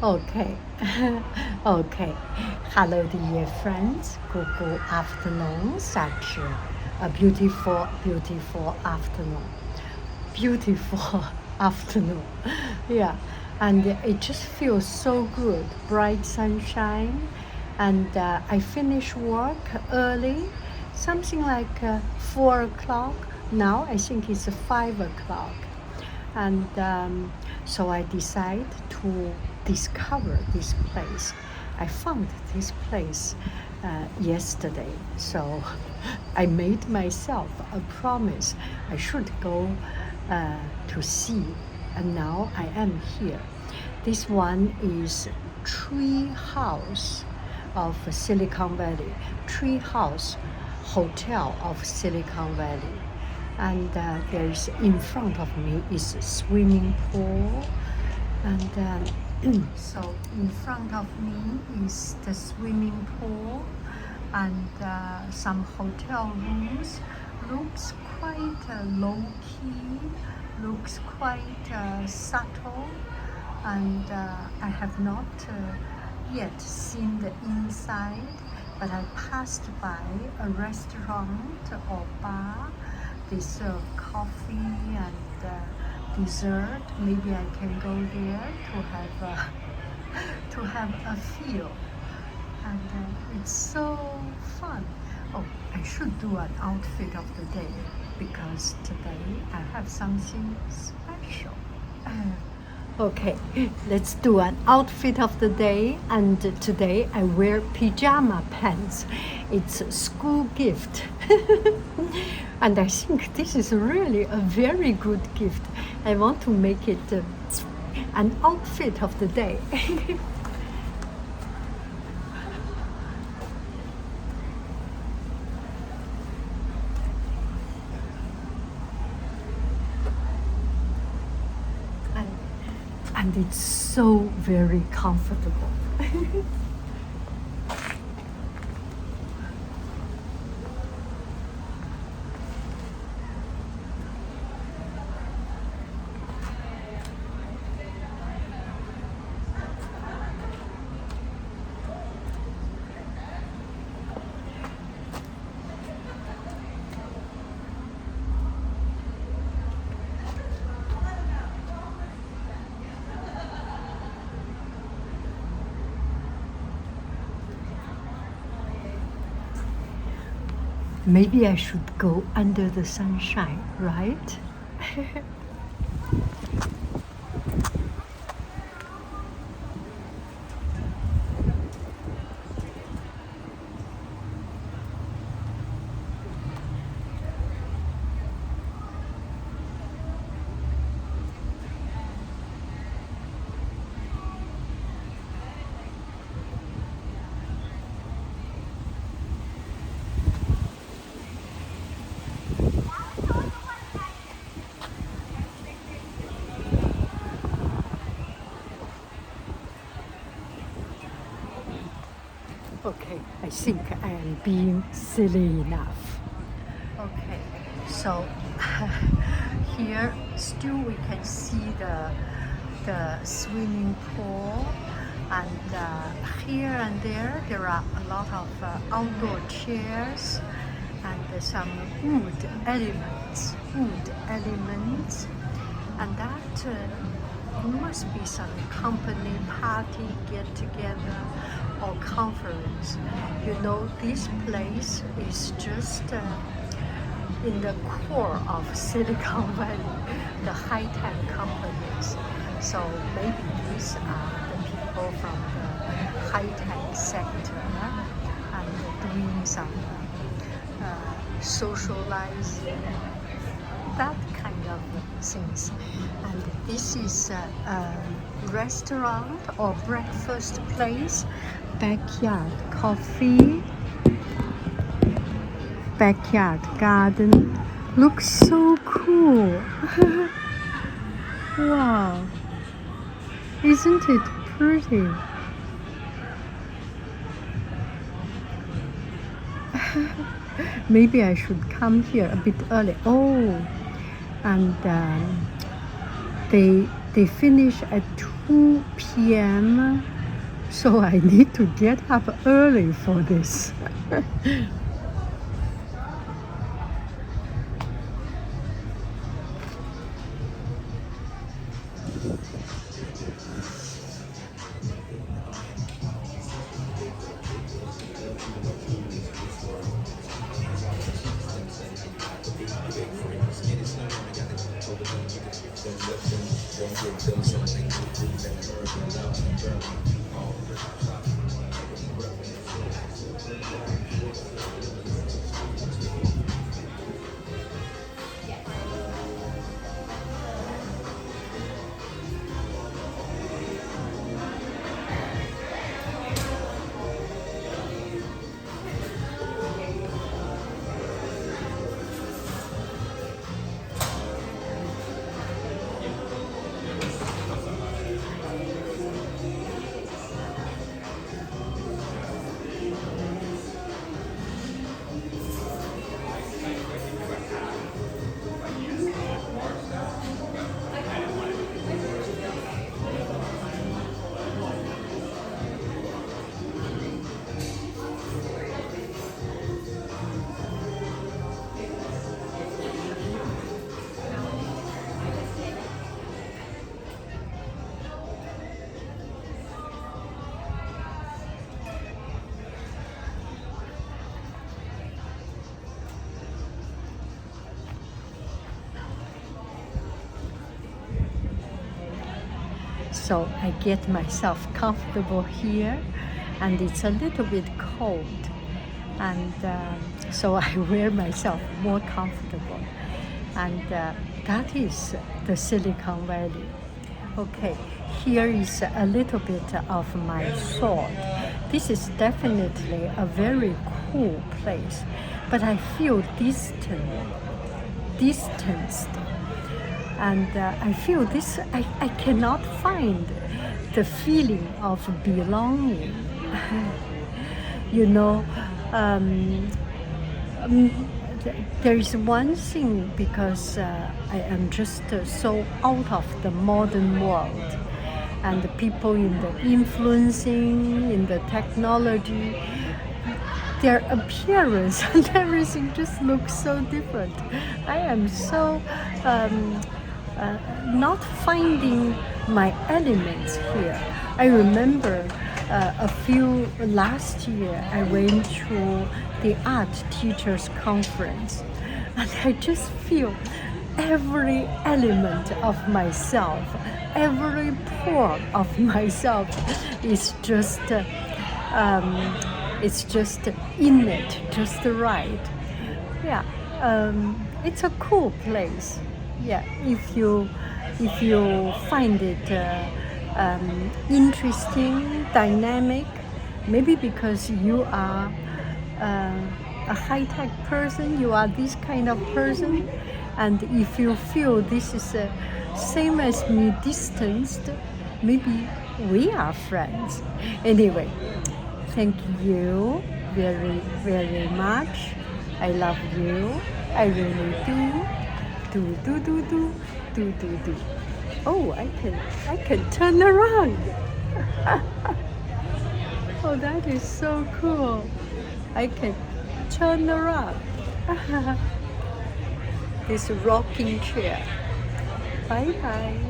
Okay. Okay. Hello, dear friends. Good afternoon. Such a beautiful, beautiful afternoon. Beautiful afternoon. Yeah. And it just feels so good. Bright sunshine. And I finish work early, something like 4 o'clock. Now I think it's 5 o'clock. And so I decided to discover this place. I found this place yesterday, so I made myself a promise I should go to see, and now I am here. This one is Treehouse of Silicon Valley, Treehouse Hotel of Silicon Valley. And there's in front of me is a swimming pool, and so in front of me is the swimming pool, and some hotel rooms. Looks quite low key, looks quite subtle, and I have not yet seen the inside, but I passed by a restaurant or bar. They serve coffee and dessert. Maybe I can go there to have a feel, and it's so fun. Oh, I should do an outfit of the day because today I have something special. Okay, let's do an outfit of the day, and today I wear pajama pants. It's a school gift. And I think this is really a very good gift. I want to make it an outfit of the day. And it's so very comfortable. Maybe I should go under the sunshine, right? Okay, I think I am being silly enough. Okay, so here still we can see the swimming pool, and here and there are a lot of outdoor chairs and some wood elements, and that must be some company party, get together, or conference. You know, this place is just in the core of Silicon Valley, the high-tech companies. So maybe these are the people from the high-tech sector and doing some socializing, that kind of things. And this is a restaurant or breakfast place, backyard coffee, backyard garden. Looks so cool. Wow, isn't it pretty? Maybe I should come here a bit early. Oh, and they They finish at 2 p.m. So I need to get up early for this. So I get myself comfortable here, and it's a little bit cold, and so I wear myself more comfortable, and that is the Silicon Valley. Okay, here is a little bit of my thought. This is definitely a very cool place, but I feel distanced. And I feel this, I cannot find the feeling of belonging. You know, there is one thing, because I am just so out of the modern world, and the people in the influencing, in the technology, their appearance and everything just looks so different. I am so not finding my elements here. I remember last year I went to the art teachers conference, and I just feel every element of myself, every pore of myself is just it's just in it, just right. Yeah, it's a cool place. Yeah, if you find it interesting, dynamic, maybe because you are a high-tech person, you are this kind of person, and if you feel this is same as me, distanced, maybe we are friends. Anyway, thank you very, very much. I love you. I really do. Do. Oh, I can turn around. Oh, that is so cool. I can turn around. This rocking chair. Bye bye.